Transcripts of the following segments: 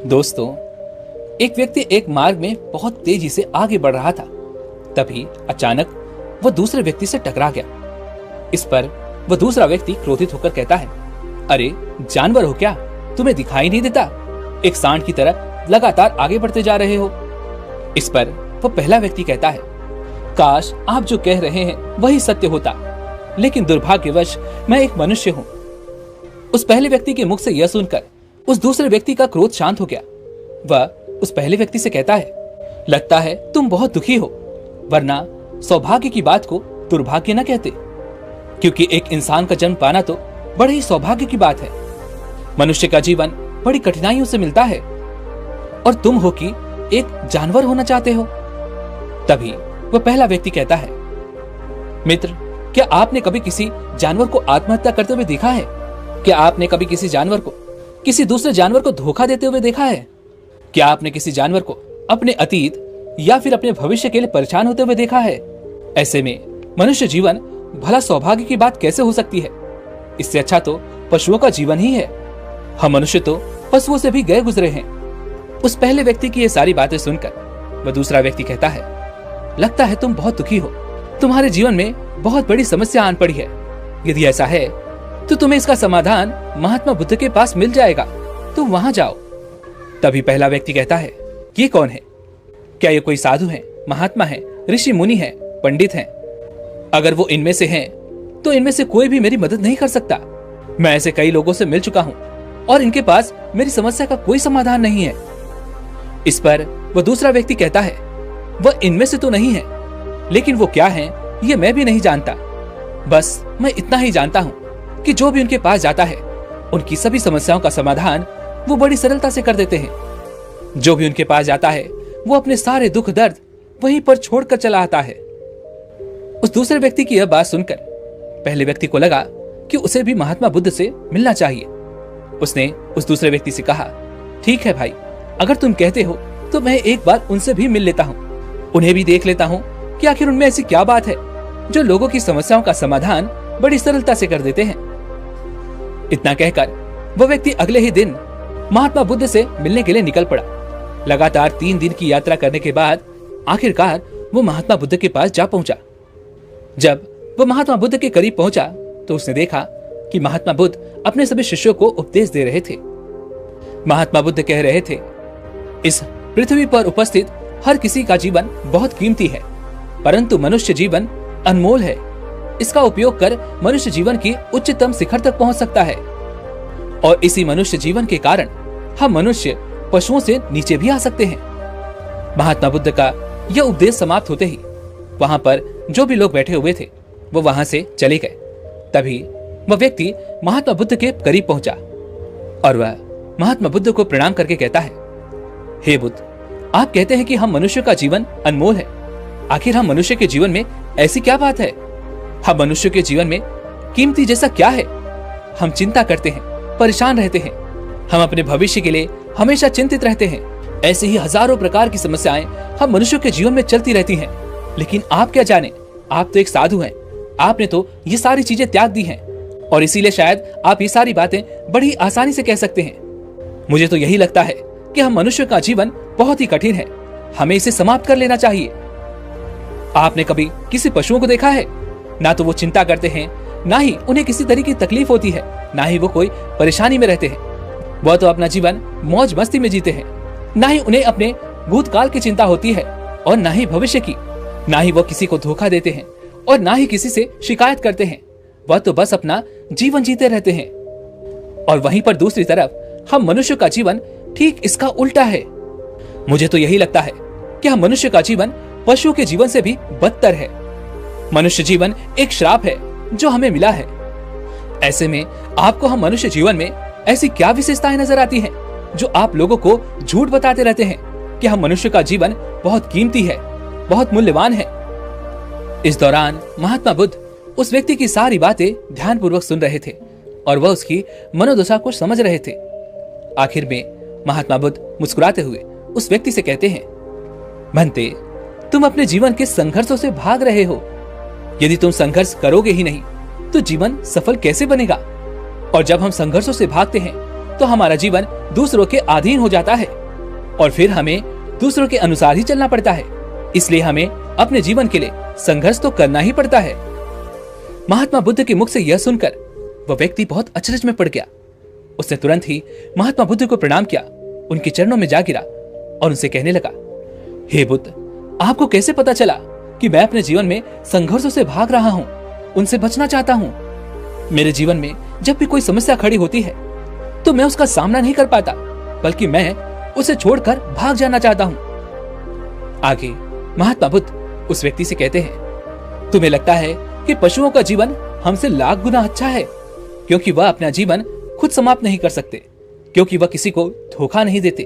दोस्तों, एक व्यक्ति एक मार्ग में बहुत तेजी से आगे बढ़ रहा था। तभी अचानक वह दूसरे व्यक्ति से टकरा गया। इस पर वह दूसरा व्यक्ति क्रोधित होकर कहता है, अरे जानवर हो क्या, तुम्हें दिखाई नहीं देता? एक सांड की तरह लगातार आगे बढ़ते जा रहे हो। इस पर वह पहला व्यक्ति कहता है, काश आप जो कह रहे हैं वही सत्य होता, लेकिन दुर्भाग्यवश मैं एक मनुष्य हूं। उस पहले व्यक्ति के मुख से यह सुनकर उस दूसरे व्यक्ति का क्रोध शांत हो गया। वह उस पहले व्यक्ति से कहता है, लगता है तुम बहुत दुखी हो, वरना सौभाग्य की बात को दुर्भाग्य न कहते, क्योंकि एक इंसान का जन्म पाना तो बड़े ही सौभाग्य की बात है। मनुष्य का जीवन बड़ी कठिनाइयों से मिलता है और तुम हो कि एक जानवर होना चाहते हो। तभी वह पहला व्यक्ति कहता है, मित्र, क्या आपने कभी किसी जानवर को आत्महत्या करते हुए देखा है? क्या आपने कभी किसी जानवर को किसी दूसरे जानवर को धोखा देते हुए देखा है? क्या आपने किसी जानवर को अपने अतीत या फिर अपने भविष्य के लिए परेशान होते हुए देखा है? ऐसे में मनुष्य जीवन भला सौभाग्य की बात कैसे हो सकती है? इससे अच्छा तो पशुओं का जीवन ही है। हम मनुष्य तो पशुओं से भी गए गुजरे हैं। उस पहले व्यक्ति की ये सारी बातें सुनकर वह दूसरा व्यक्ति कहता है, लगता है तुम बहुत दुखी हो, तुम्हारे जीवन में बहुत बड़ी समस्या आन पड़ी है। यदि ऐसा है तो तुम्हें इसका समाधान महात्मा बुद्ध के पास मिल जाएगा, तुम वहां जाओ। तभी पहला व्यक्ति कहता है, ये कौन है? क्या ये कोई साधु है, महात्मा है, ऋषि मुनि है, पंडित हैं? अगर वो इनमें से हैं, तो इनमें से कोई भी मेरी मदद नहीं कर सकता। मैं ऐसे कई लोगों से मिल चुका हूं और इनके पास मेरी समस्या का कोई समाधान नहीं है। इस पर वह दूसरा व्यक्ति कहता है, वह इनमें से तो नहीं है, लेकिन वो क्या है ये मैं भी नहीं जानता। बस मैं इतना ही जानता हूं कि जो भी उनके पास जाता है उनकी सभी समस्याओं का समाधान वो बड़ी सरलता से कर देते हैं। जो भी उनके पास जाता है वो अपने सारे दुख दर्द वहीं पर छोड़कर चला आता है। उस दूसरे व्यक्ति की यह बात सुनकर पहले व्यक्ति को लगा कि उसे भी महात्मा बुद्ध से मिलना चाहिए। उसने उस दूसरे व्यक्ति से कहा, ठीक है भाई, अगर तुम कहते हो तो मैं एक बार उनसे भी मिल लेता हूँ, उन्हें भी देख लेता हूँ कि आखिर उनमें ऐसी क्या बात है जो लोगों की समस्याओं का समाधान बड़ी सरलता से कर देते हैं। इतना कहकर वह व्यक्ति अगले ही दिन महात्मा बुद्ध से मिलने के लिए निकल पड़ा। लगातार 3 दिन की यात्रा करने के बाद आखिरकार वो महात्मा बुद्ध के पास जा पहुंचा। जब वह महात्मा बुद्ध के करीब पहुंचा तो उसने देखा कि महात्मा बुद्ध अपने सभी शिष्यों को उपदेश दे रहे थे। महात्मा बुद्ध कह रहे थे, इस पृथ्वी पर उपस्थित हर किसी का जीवन बहुत कीमती है, परंतु मनुष्य जीवन अनमोल है। इसका उपयोग कर मनुष्य जीवन की उच्चतम शिखर तक पहुंच सकता है और इसी मनुष्य जीवन के कारण हम मनुष्य पशुओं से नीचे भी आ सकते हैं। महात्मा बुद्ध का यह उपदेश समाप्त होते ही वहां पर जो भी लोग बैठे हुए थे वो वहां से चले गए। तभी वह व्यक्ति महात्मा बुद्ध के करीब पहुंचा और वह महात्मा बुद्ध को प्रणाम करके कहता है, हे बुद्ध, आप कहते हैं कि हम मनुष्य का जीवन अनमोल है। आखिर हम मनुष्य के जीवन में ऐसी क्या बात है? हम मनुष्य के जीवन में कीमती जैसा क्या है? हम चिंता करते हैं, परेशान रहते हैं, हम अपने भविष्य के लिए हमेशा चिंतित रहते हैं। ऐसे ही हजारों प्रकार की समस्याएं हम मनुष्य के जीवन में चलती रहती हैं। लेकिन आप क्या जाने, आप तो एक साधु हैं, आपने तो ये सारी चीजें त्याग दी हैं और इसीलिए शायद आप ये सारी बातें बड़ी आसानी से कह सकते हैं। मुझे तो यही लगता है कि हम मनुष्य का जीवन बहुत ही कठिन है, हमें इसे समाप्त कर लेना चाहिए। आपने कभी किसी पशुओं को देखा है? ना तो वो चिंता करते हैं, ना ही उन्हें किसी तरह की तकलीफ होती है, ना ही वो कोई परेशानी में रहते हैं। वह तो अपना जीवन मौज मस्ती में जीते हैं। ना ही उन्हें अपने भूतकाल की चिंता होती है और ना ही भविष्य की। ना ही वो किसी को धोखा देते हैं और ना ही किसी से शिकायत करते हैं। वह तो बस अपना जीवन जीते रहते हैं। और वहीं पर दूसरी तरफ हम मनुष्य का जीवन ठीक इसका उल्टा है। मुझे तो यही लगता है कि हम मनुष्य का जीवन पशु के जीवन से भी बदतर है। मनुष्य जीवन एक श्राप है जो हमें मिला है। ऐसे में आपको हम मनुष्य जीवन में ऐसी क्या विशेषताएं नजर आती हैं जो आप लोगों को झूठ बताते रहते हैं कि हम मनुष्य का जीवन बहुत कीमती है, बहुत मूल्यवान है। इस दौरान महात्मा बुद्ध उस व्यक्ति की सारी बातें ध्यानपूर्वक सुन रहे थे और वह उसकी मनोदशा को समझ रहे थे। आखिर में महात्मा बुद्ध मुस्कुराते हुए उस व्यक्ति से कहते हैं, भंते, तुम अपने जीवन के संघर्षों से भाग रहे हो। यदि तुम संघर्ष करोगे ही नहीं तो जीवन सफल कैसे बनेगा? और जब हम संघर्षों से भागते हैं तो हमारा जीवन दूसरों के अधीन हो जाता है और फिर हमें दूसरों के अनुसार ही चलना पड़ता है। इसलिए हमें अपने जीवन के लिए संघर्ष तो करना ही पड़ता है। महात्मा बुद्ध के मुख से यह सुनकर वह व्यक्ति बहुत अचरज में पड़ गया। उसने तुरंत ही महात्मा बुद्ध को प्रणाम किया, उनके चरणों में जा गिरा और उनसे कहने लगा, हे बुद्ध, आपको कैसे पता चला कि मैं अपने जीवन में संघर्षों से भाग रहा हूं, उनसे बचना चाहता हूं? मेरे जीवन में जब भी कोई समस्या खड़ी होती है तो मैं उसका सामना नहीं कर पाता, बल्कि मैं उसे छोड़कर भाग जाना चाहता हूं। आगे महात्मा बुद्ध उस व्यक्ति से कहते हैं, तुम्हें लगता है कि पशुओं का जीवन हमसे लाख गुना अच्छा है, क्योंकि वह अपना जीवन खुद समाप्त नहीं कर सकते, क्योंकि वह किसी को धोखा नहीं देते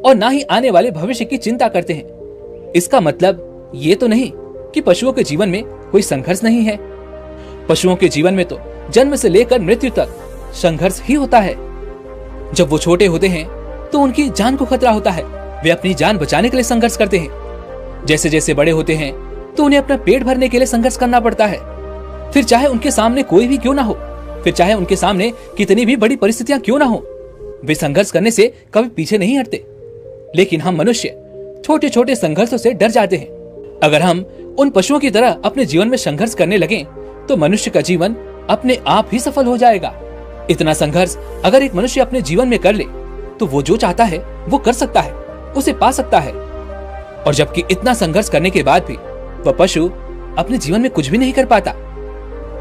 और ना ही आने वाले भविष्य की चिंता करते हैं। इसका मतलब ये तो नहीं कि पशुओं के जीवन में कोई संघर्ष नहीं है। पशुओं के जीवन में तो जन्म से लेकर मृत्यु तक संघर्ष ही होता है। जब वो छोटे होते हैं तो उनकी जान को खतरा होता है, वे अपनी जान बचाने के लिए संघर्ष करते हैं। जैसे जैसे बड़े होते हैं तो उन्हें अपना पेट भरने के लिए संघर्ष करना पड़ता है। फिर चाहे उनके सामने कोई भी क्यों ना हो, फिर चाहे उनके सामने कितनी भी बड़ी परिस्थितियां क्यों ना हो, वे संघर्ष करने से कभी पीछे नहीं हटते। लेकिन हम मनुष्य छोटे छोटे संघर्षों से डर जाते हैं। अगर हम उन पशुओं की तरह अपने जीवन में संघर्ष करने लगे तो मनुष्य का जीवन अपने आप ही सफल हो जाएगा। इतना संघर्ष अगर एक मनुष्य अपने जीवन में कर ले तो वो जो चाहता है वो कर सकता है, उसे पा सकता है। और जबकि इतना संघर्ष करने के बाद भी वह पशु अपने जीवन में कुछ भी नहीं कर पाता।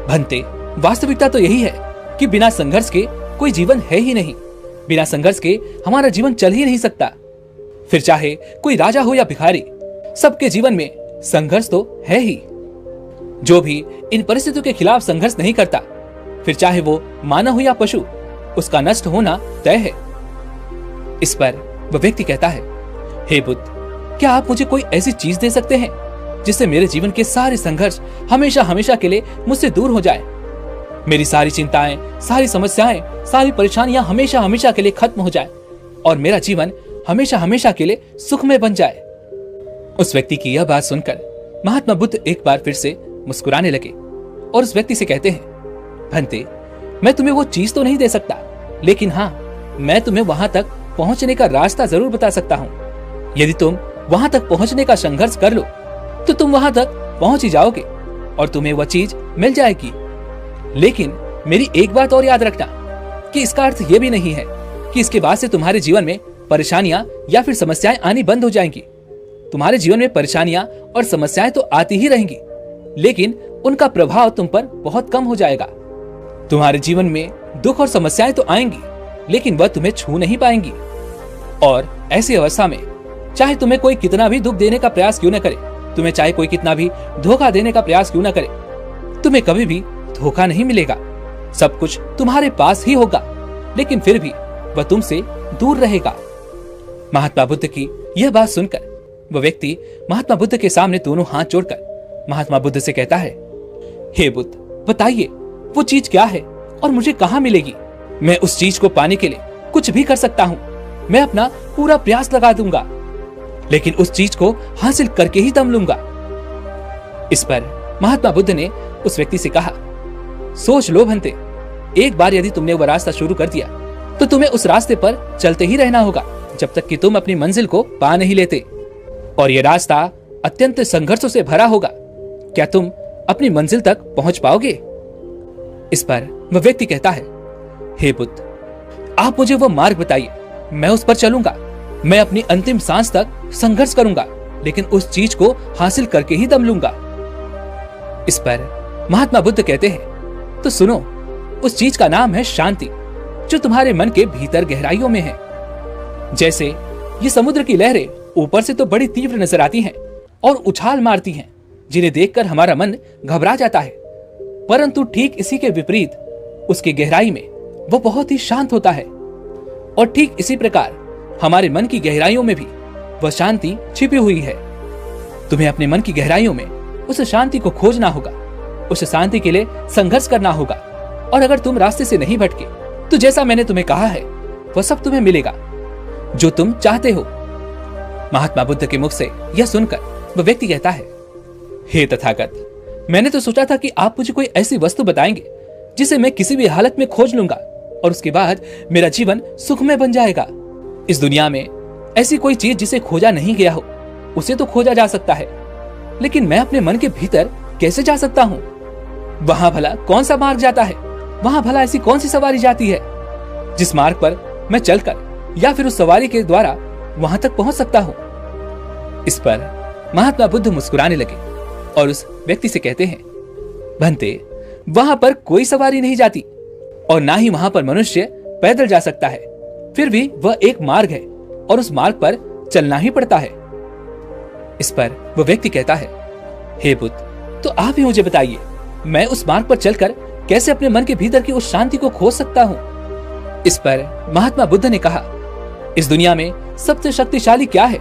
भंते, वास्तविकता तो यही है कि बिना संघर्ष के कोई जीवन है ही नहीं। बिना संघर्ष के हमारा जीवन चल ही नहीं सकता। फिर चाहे कोई राजा हो या भिखारी, सबके जीवन में संघर्ष तो है ही। जो भी इन परिस्थितियों के खिलाफ संघर्ष नहीं करता, फिर चाहे वो मानव हो या पशु, उसका नष्ट होना तय है। इस पर वह व्यक्ति कहता है, हे बुद्ध, क्या आप मुझे कोई ऐसी चीज दे सकते हैं जिससे मेरे जीवन के सारे संघर्ष हमेशा हमेशा के लिए मुझसे दूर हो जाए? मेरी सारी चिंताएं, सारी समस्याएं, सारी परेशानियां हमेशा हमेशा के लिए खत्म हो जाए और मेरा जीवन हमेशा हमेशा के लिए सुखमय बन जाए। उस व्यक्ति की यह बात सुनकर महात्मा बुद्ध एक बार फिर से मुस्कुराने लगे और उस व्यक्ति से कहते हैं, भंते, मैं तुम्हें वो चीज तो नहीं दे सकता, लेकिन हाँ, मैं तुम्हें वहां तक पहुंचने का रास्ता जरूर बता सकता हूँ। यदि तुम वहां तक पहुंचने का संघर्ष कर लो तो तुम वहां तक पहुंच ही जाओगे और तुम्हें वह चीज मिल जाएगी। लेकिन मेरी एक बात और याद रखना कि इसका अर्थ यह भी नहीं है कि इसके बाद से तुम्हारे जीवन में परेशानियां या फिर समस्याएं आनी बंद हो जाएंगी। तुम्हारे जीवन में परेशानियां और समस्याएं तो आती ही रहेंगी, लेकिन उनका प्रभाव तुम पर बहुत कम हो जाएगा। तुम्हारे जीवन में दुख और समस्याएं तो आएंगी, लेकिन वह तुम्हें छू नहीं पाएंगी। और ऐसी अवस्था में चाहे तुम्हें कोई कितना भी दुख देने का प्रयास क्यों न करे, तुम्हें चाहे कोई कितना भी धोखा देने का प्रयास क्यों न करे, तुम्हें कभी भी धोखा नहीं मिलेगा। सब कुछ तुम्हारे पास ही होगा, लेकिन फिर भी वह तुमसे दूर रहेगा। महात्मा बुद्ध की यह बात सुनकर वह व्यक्ति महात्मा बुद्ध के सामने दोनों हाथ जोड़कर महात्मा बुद्ध से कहता है, हे बुद्ध, बताइए वो चीज क्या है और मुझे कहां मिलेगी? मैं उस चीज को पाने के लिए कुछ भी कर सकता हूं। मैं अपना पूरा प्रयास लगा दूंगा, लेकिन उस चीज को हासिल करके ही दम लूंगा। इस पर महात्मा बुद्ध ने उस व्यक्ति से कहा, सोच लो भंते, एक बार यदि तुमने वह रास्ता शुरू कर दिया तो तुम्हें उस रास्ते पर चलते ही रहना होगा जब तक कि तुम अपनी मंजिल को पा नहीं लेते। और यह रास्ता अत्यंत संघर्षों से भरा होगा। क्या तुम अपनी मंजिल तक पहुंच पाओगे? इस पर वह व्यक्ति कहता है, हे बुद्ध, आप मुझे वह मार्ग बताइए, मैं उस पर चलूंगा। मैं अपनी अंतिम सांस तक संघर्ष करूंगा, लेकिन उस चीज को हासिल करके ही दम लूंगा। इस पर महात्मा बुद्ध कहते हैं, तो सुनो, उस चीज का नाम है शांति, जो तुम्हारे मन के भीतर गहराइयों में है। जैसे ये समुद्र की लहरें ऊपर से तो बड़ी तीव्र नजर आती हैं और उछाल मारती हैं, जिन्हें देखकर हमारा मन घबरा जाता है, परंतु ठीक इसी के विपरीत उसकी गहराई में वो बहुत ही शांत होता है। और ठीक इसी प्रकार हमारे मन की गहराइयों में भी वह शांति छिपी हुई है। तुम्हें अपने मन की गहराइयों में उस शांति को खोजना होगा, उस शांति के लिए संघर्ष करना होगा। और अगर तुम रास्ते से नहीं भटके तो जैसा मैंने तुम्हें कहा है वह सब तुम्हें मिलेगा जो तुम चाहते हो। महात्मा बुद्ध के मुख से यह सुनकर वह व्यक्ति कहता है, हे तथागत, मैंने तो सोचा था कि आप मुझे कोई ऐसी वस्तु बताएंगे जिसे मैं किसी भी हालत में खोज लूंगा, और उसके बाद मेरा जीवन सुखमय बन जाएगा। इस दुनिया में ऐसी कोई चीज जिसे खोजा नहीं गया हो, उसे तो खोजा जा सकता है, लेकिन मैं अपने मन के भीतर कैसे जा सकता हूँ? वहां भला कौन सा मार्ग जाता है? वहां भला ऐसी कौन सी सवारी जाती है जिस मार्ग पर मैं चलकर या फिर उस सवारी के द्वारा वहां तक पहुंच सकता हूँ? इस पर महात्मा बुद्ध मुस्कुराने लगे और उस व्यक्ति से कहते हैं, भंते, वहां पर कोई सवारी नहीं जाती और ना ही वहां पर मनुष्य पैदल जा सकता है। फिर भी वह एक मार्ग है और उस मार्ग पर चलना ही पड़ता है। इस पर वह व्यक्ति कहता है, हे बुद्ध, तो आप ही मुझे बताइए, मैं उस मार्ग पर चलकर कैसे अपने मन के भीतर की उस शांति को खोज सकता हूँ? इस पर महात्मा बुद्ध ने कहा, इस दुनिया में सबसे शक्तिशाली क्या है?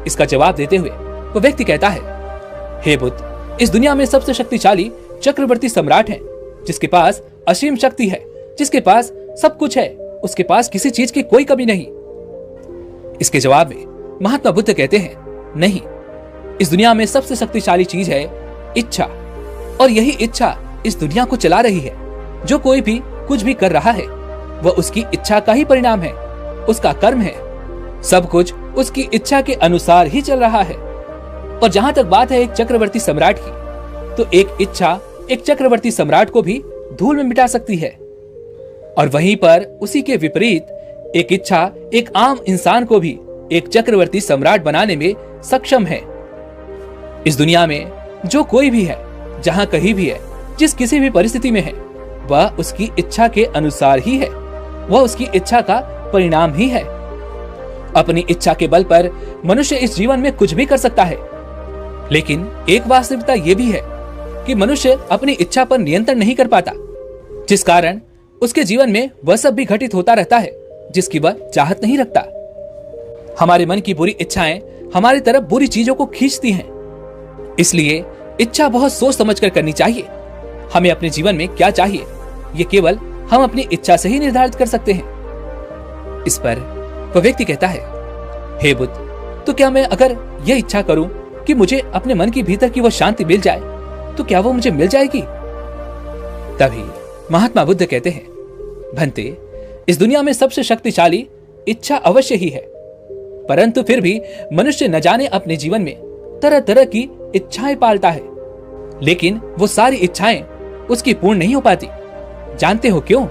इसका जवाब देते हुए वह व्यक्ति कहता है, हे बुद्ध, इस दुनिया में सबसे शक्तिशाली चक्रवर्ती सम्राट है, जिसके पास असीम शक्ति है, जिसके पास सब कुछ है, उसके पास किसी चीज की कोई कमी नहीं। इसके जवाब में महात्मा बुद्ध कहते हैं, नहीं, इस दुनिया में सबसे शक्तिशाली चीज है इच्छा, और यही इच्छा इस दुनिया को चला रही है। जो कोई भी कुछ भी कर रहा है वह उसकी इच्छा का ही परिणाम है, उसका कर्म है। सब कुछ उसकी इच्छा के अनुसार ही चल रहा है। और जहां तक बात है एक चक्रवर्ती सम्राट की, तो एक इच्छा एक चक्रवर्ती सम्राट को भी धूल में मिटा सकती है, और वहीं पर उसी के विपरीत एक इच्छा एक आम इंसान को भी एक चक्रवर्ती सम्राट बनाने में सक्षम है। इस दुनिया में जो कोई भी है, जहां कहीं भी है, जिस किसी भी परिस्थिति में है, वह उसकी इच्छा के अनुसार ही है, वह उसकी इच्छा का परिणाम ही है। अपनी इच्छा के बल पर मनुष्य इस जीवन में कुछ भी कर सकता है, लेकिन एक वास्तविकता यह भी है कि मनुष्य अपनी इच्छा पर नियंत्रण नहीं कर पाता, जिस कारण उसके जीवन में वह सब भी घटित होता रहता है जिसकी वह चाहत नहीं रखता। हमारे मन की बुरी इच्छाएं हमारी तरफ बुरी चीजों को खींचती हैं। इसलिए इच्छा बहुत सोच समझकर करनी चाहिए। हमें अपने जीवन में क्या चाहिए, ये केवल हम अपनी इच्छा से ही निर्धारित कर सकते हैं। इस पर वह व्यक्ति कहता है, हे बुद्ध, तो क्या मैं अगर यह इच्छा करूं कि मुझे अपने मन की भीतर की वह शांति मिल जाए, तो क्या वो मुझे मिल जाएगी? तभी महात्मा बुद्ध कहते हैं, भंते, इस दुनिया में सबसे शक्तिशाली इच्छा अवश्य ही है, परंतु फिर भी मनुष्य न जाने अपने जीवन में तरह तरह की इच्छाएं पालता है, लेकिन वो सारी इच्छाएं उसकी पूर्ण नहीं हो पाती। जानते हो क्यों?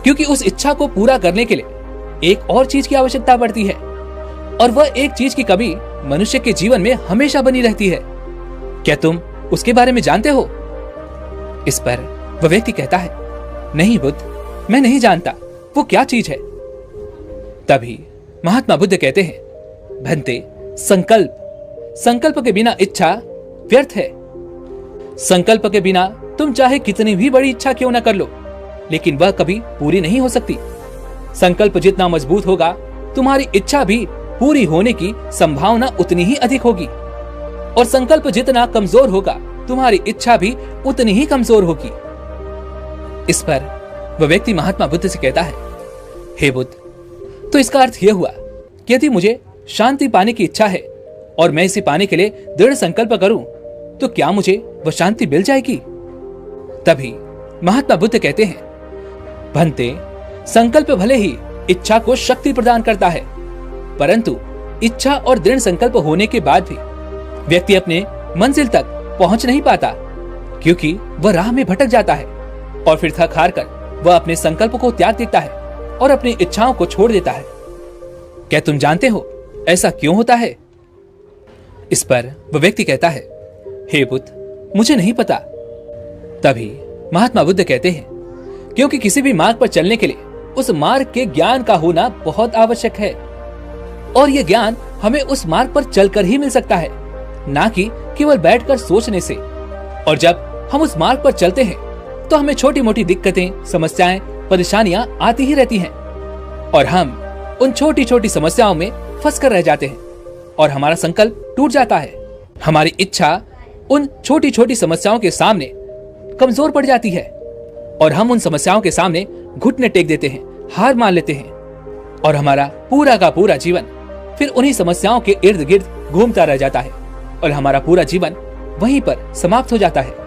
क्योंकि उस इच्छा को पूरा करने के लिए एक और चीज की आवश्यकता पड़ती है, और वह एक चीज की कमी मनुष्य के जीवन में हमेशा बनी रहती है। क्या तुम उसके बारे में जानते हो? इस पर वह व्यक्ति कहता है, नहीं बुद्ध, मैं नहीं जानता, वो क्या चीज है? तभी महात्मा बुद्ध कहते हैं, भंते, संकल्प। संकल्प के बिना इच्छा व्यर्थ है। संकल्प के बिना तुम चाहे कितनी भी बड़ी इच्छा क्यों न कर लो, लेकिन वह कभी पूरी नहीं हो सकती। संकल्प जितना मजबूत होगा, तुम्हारी इच्छा भी पूरी होने की संभावना उतनी ही अधिक होगी, और संकल्प जितना कमजोर होगा, तुम्हारी इच्छा भी उतनी ही कमजोर होगी। इस पर वह व्यक्ति महात्मा बुद्ध से कहता है, हे बुद्ध, तो इसका अर्थ यह हुआ कि यदि मुझे शांति पाने की इच्छा है और मैं इसे पाने के लिए दृढ़ संकल्प करूं, तो क्या मुझे वह शांति मिल जाएगी? तभी महात्मा बुद्ध कहते हैं, भंते, संकल्प भले ही इच्छा को शक्ति प्रदान करता है, परंतु इच्छा और दृढ़ संकल्प होने के बाद भी व्यक्ति अपने मंजिल तक पहुंच नहीं पाता, क्योंकि वह राह में भटक जाता है और फिर थक हार कर वह अपने संकल्प को त्याग देता है और अपनी इच्छाओं को छोड़ देता है। क्या तुम जानते हो ऐसा क्यों होता है? इस पर वह व्यक्ति कहता है, हे बुद्ध, मुझे नहीं पता। तभी महात्मा बुद्ध कहते हैं, क्योंकि किसी भी मार्ग पर चलने के लिए उस मार्ग के ज्ञान का होना बहुत आवश्यक है, और यह ज्ञान हमें उस मार्ग पर चलकर ही मिल सकता है, ना कि केवल बैठकर सोचने से। और जब हम उस मार्ग पर चलते हैं तो हमें छोटी मोटी दिक्कतें, समस्याएं, परेशानियां आती ही रहती हैं, और हम उन छोटी छोटी समस्याओं में फंस कर रह जाते हैं और हमारा संकल्प टूट जाता है। हमारी इच्छा उन छोटी छोटी समस्याओं के सामने कमजोर पड़ जाती है और हम उन समस्याओं के सामने घुटने टेक देते हैं, हार मान लेते हैं, और हमारा पूरा का पूरा जीवन फिर उन्हीं समस्याओं के इर्द गिर्द घूमता रह जाता है और हमारा पूरा जीवन वहीं पर समाप्त हो जाता है।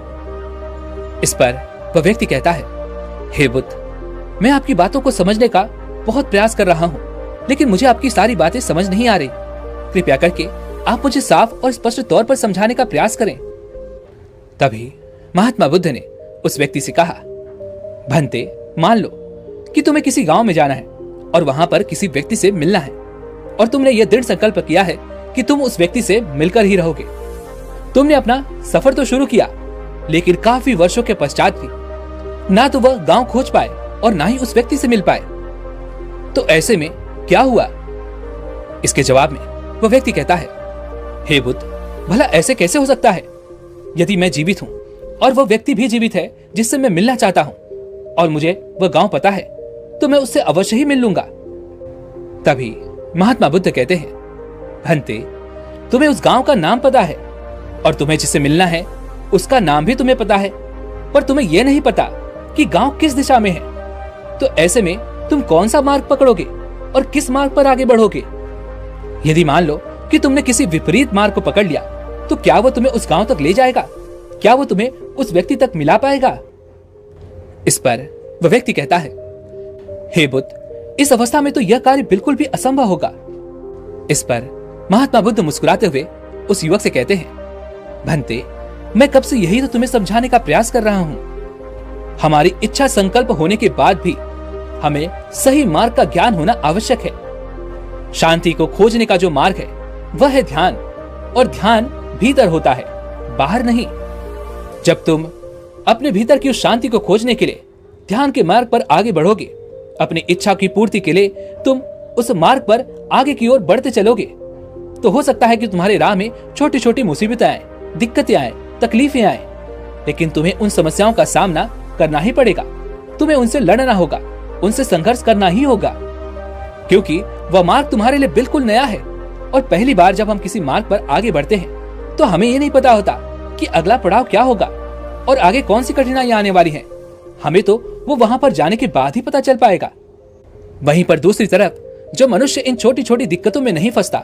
इस पर वह व्यक्ति कहता है, हे बुद्ध, मैं आपकी बातों को समझने का बहुत प्रयास कर रहा हूँ, लेकिन मुझे आपकी सारी बातें समझ नहीं आ रही। कृपया करके आप मुझे साफ और स्पष्ट तौर पर समझाने का प्रयास करें। तभी महात्मा बुद्ध ने उस व्यक्ति से कहा, भंते, मान लो कि तुम्हें किसी गांव में जाना है और वहां पर किसी व्यक्ति से मिलना है, और तुमने यह दृढ़ संकल्प किया है कि तुम उस व्यक्ति से मिलकर ही रहोगे। तुमने अपना सफर तो शुरू किया, लेकिन काफी वर्षों के पश्चात भी ना तो वह गांव खोज पाए और ना ही उस व्यक्ति से मिल पाए। तो ऐसे में क्या हुआ? इसके जवाब में वह व्यक्ति कहता है, हे बुद्ध, भला ऐसे कैसे हो सकता है? यदि मैं जीवित हूं और वह व्यक्ति भी जीवित है जिससे मैं मिलना चाहता हूं, और मुझे वह गांव पता है, तो मैं उससे अवश्य ही मिल लूंगा। तभी महात्मा बुद्ध कहते हैं, भंते, तुम्हें उस गांव का नाम पता है और तुम्हें जिससे मिलना है उसका नाम भी तुम्हें पता है, पर तुम्हें यह नहीं पता कि गांव किस दिशा में है। तो ऐसे में तुम कौन सा मार्ग पकड़ोगे और किस मार्ग पर आगे बढ़ोगे? यदि मान लो कि तुमने किसी विपरीत मार्ग को पकड़ लिया, तो क्या वो तुम्हें उस गांव तक ले जाएगा? क्या वो तुम्हें उस व्यक्ति तक मिला पाएगा? इस पर वह व्यक्ति कहता है, हे बुद्ध, इस अवस्था में तो यह कार्य बिल्कुल भी असंभव होगा। इस पर महात्मा बुद्ध मुस्कुराते हुए उस युवक से कहते हैं, भंते, मैं कब से यही तो तुम्हें समझाने का प्रयास कर रहा हूं। हमारी इच्छा संकल्प होने के बाद भी हमें सही मार्ग का ज्ञान होना आवश्यक है। शांति को खोजने का जो मार्ग है वह है ध्यान, और ध्यान भीतर होता है, बाहर नहीं। जब तुम अपने भीतर की उस शांति को खोजने के लिए ध्यान के मार्ग पर आगे बढ़ोगे, अपनी इच्छा की पूर्ति के लिए तुम उस मार्ग पर आगे की ओर बढ़ते चलोगे, तो हो सकता है कि तुम्हारे राह में छोटी छोटी मुसीबतें आए, दिक्कतें आए, तकलीफें आए, लेकिन तुम्हें उन समस्याओं का सामना करना ही पड़ेगा। तुम्हें उनसे लड़ना होगा, उनसे संघर्ष करना ही होगा, क्योंकि वह मार्ग तुम्हारे लिए बिल्कुल नया है। और पहली बार जब हम किसी मार्ग पर आगे बढ़ते हैं तो हमें ये नहीं पता होता कि अगला पड़ाव क्या होगा और आगे कौन सी कठिनाइयां आने वाली हैं। हमें तो वो वहां पर जाने के बाद ही पता चल पाएगा। वहीं पर दूसरी तरफ जो मनुष्य इन छोटी छोटी दिक्कतों में नहीं फंसता,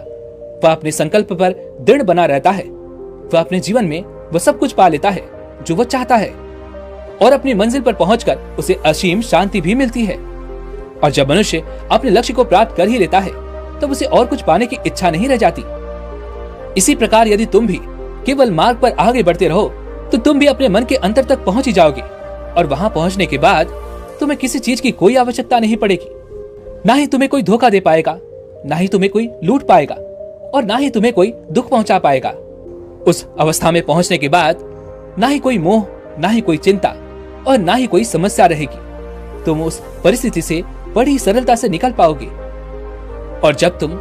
वह अपने संकल्प पर दृढ़ बना रहता है। वह अपने जीवन में वह सब कुछ पा लेता है जो वह चाहता है, और अपनी मंजिल पर पहुंचकर उसे असीम शांति भी मिलती है। और जब मनुष्य अपने लक्ष्य को प्राप्त कर ही लेता है, तब उसे और कुछ पाने की इच्छा नहीं रह जाती। इसी प्रकार यदि तुम भी केवल मार्ग पर आगे बढ़ते रहो, तो तुम भी अपने मन के अंतर तक पहुंच ही जाओगे, और वहां पहुंचने के बाद तुम्हें किसी चीज की कोई आवश्यकता नहीं पड़ेगी। ना ही तुम्हें कोई धोखा दे पाएगा, ना ही तुम्हें कोई लूट पाएगा, और ना ही तुम्हें कोई दुख पहुंचा पाएगा। उस अवस्था में पहुंचने के बाद ना ही कोई मोह, ना ही कोई चिंता, और ना ही कोई समस्या रहेगी। तुम उस परिस्थिति से बड़ी सरलता से निकल पाओगे। और जब तुम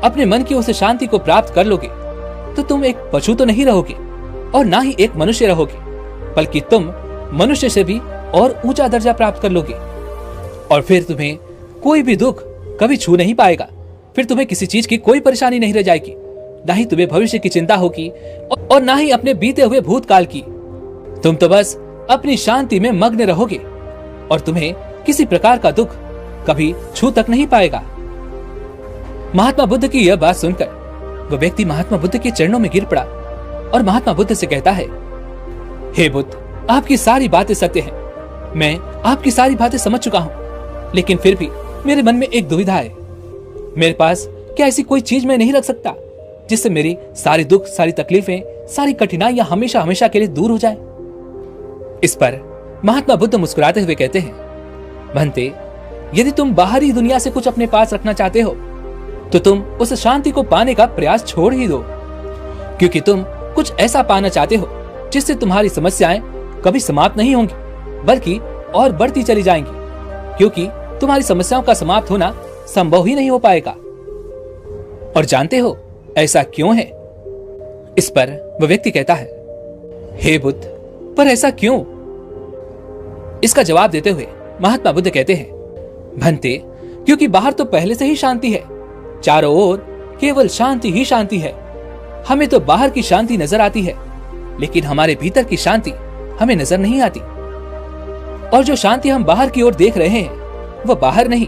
अपने मन की उस शांति को प्राप्त कर लोगे, तो तुम एक पशु तो नहीं रहोगे और ना ही एक मनुष्य रहोगे, बल्कि तुम मनुष्य से भी और ऊंचा दर्जा प्राप्त कर लोगे। और फिर तुम्हें कोई भी दुख कभी छू नहीं पाएगा। फिर तुम्हें किसी चीज की कोई परेशानी नहीं रह जाएगी, ना ही तुम्हें भविष्य की चिंता होगी और ना ही अपने बीते हुए भूतकाल की। तुम तो बस अपनी शांति में मग्न रहोगे, और तुम्हें किसी प्रकार का दुख कभी छू तक नहीं पाएगा। महात्मा बुद्ध की यह बात सुनकर वह व्यक्ति महात्मा बुद्ध के चरणों में गिर पड़ा और महात्मा बुद्ध से कहता है, हे बुद्ध, आपकी सारी बातें सत्य हैं। मैं आपकी सारी बातें समझ चुका हूं, लेकिन फिर भी मेरे मन में एक दुविधा है। मेरे पास क्या ऐसी कोई चीज मैं नहीं रख सकता जिससे मेरी सारी दुख, सारी तकलीफें, सारी कठिनाइयां हमेशा हमेशा के लिए दूर हो जाए? इस पर महात्मा बुद्ध मुस्कुराते हुए कहते हैं, भंते, यदि तुम बाहरी दुनिया से कुछ अपने पास रखना चाहते हो, तो तुम उस शांति को पाने का प्रयास छोड़ ही दो, क्योंकि तुम कुछ ऐसा पाना चाहते हो जिससे तुम्हारी समस्याएं कभी समाप्त नहीं होंगी, बल्कि और बढ़ती चली जाएंगी, क्योंकि तुम्हारी समस्याओं का समाप्त होना संभव ही नहीं हो पाएगा। और जानते हो ऐसा क्यों है? इस पर वह व्यक्ति कहता है, हे बुद्ध, पर ऐसा क्यों? इसका जवाब देते हुए महात्मा बुद्ध कहते हैं, भंते, क्योंकि बाहर तो पहले से ही शांति है। चारों ओर केवल शांति ही शांति है। हमें तो बाहर की शांति नजर आती है, लेकिन हमारे भीतर की शांति हमें नजर नहीं आती। और जो शांति हम बाहर की ओर देख रहे हैं, वह बाहर नहीं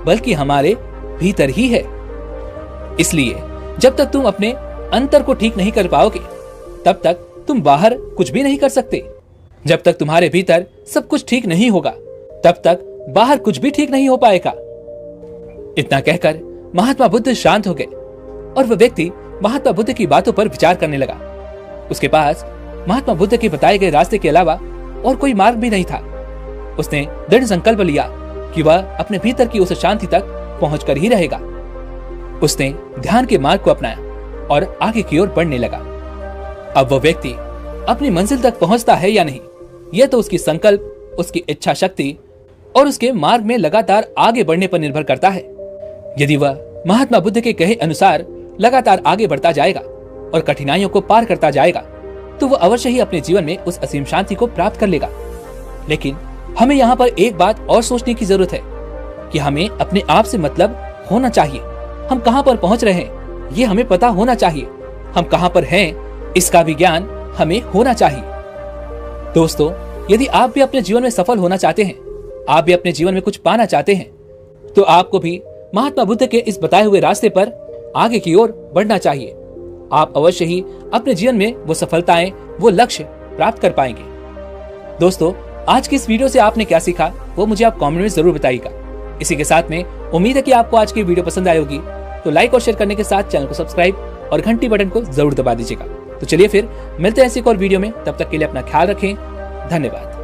बल्कि हमारे भीतर ही है। इसलिए जब तक तुम अपने अंतर को ठीक नहीं कर पाओगे, तब तक तुम बाहर कुछ भी नहीं कर सकते। जब तक तुम्हारे भीतर सब कुछ ठीक नहीं होगा, तब तक बाहर कुछ भी ठीक नहीं हो पाएगा। इतना कहकर महात्मा बुद्ध शांत हो गए और वह व्यक्ति महात्मा बुद्ध की बातों पर विचार करने लगा। उसके पास महात्मा बुद्ध के बताए गए रास्ते के अलावा और कोई मार्ग भी नहीं था। उसने दृढ़ संकल्प लिया कि वह अपने भीतर की उस शांति तक पहुंचकर ही रहेगा। उसने ध्यान के मार्ग को अपनाया और आगे की ओर बढ़ने लगा। अब वह व्यक्ति अपनी मंजिल तक पहुंचता है या नहीं, यह तो उसकी संकल्प, उसकी इच्छा शक्ति और उसके मार्ग में लगातार आगे बढ़ने पर निर्भर करता है। यदि वह महात्मा बुद्ध के कहे अनुसार लगातार आगे बढ़ता जाएगा और कठिनाइयों को पार करता जाएगा, तो वह अवश्य ही अपने जीवन में उस असीम शांति को प्राप्त कर लेगा। लेकिन हमें यहाँ पर एक बात और सोचने की जरूरत है कि हमें अपने आप से मतलब होना चाहिए। हम कहाँ पर पहुंच रहे हैं ये हमें पता होना चाहिए। हम कहाँ पर हैं इसका भी ज्ञान हमें होना चाहिए। दोस्तों, यदि आप भी अपने जीवन में सफल होना चाहते हैं, आप भी अपने जीवन में कुछ पाना चाहते हैं, तो आपको भी महात्मा बुद्ध के इस बताए हुए रास्ते पर आगे की ओर बढ़ना चाहिए। आप अवश्य ही अपने जीवन में वो सफलताएं, वो लक्ष्य प्राप्त कर पाएंगे। दोस्तों, आज की इस वीडियो से आपने क्या सीखा वो मुझे आप कमेंट में जरूर बताइएगा। इसी के साथ में उम्मीद है कि आपको आज की वीडियो पसंद आई होगी, तो लाइक और शेयर करने के साथ चैनल को सब्सक्राइब और घंटी बटन को जरूर दबा दीजिएगा। तो चलिए फिर मिलते हैं ऐसी एक और वीडियो में। तब तक के लिए अपना ख्याल रखें। धन्यवाद।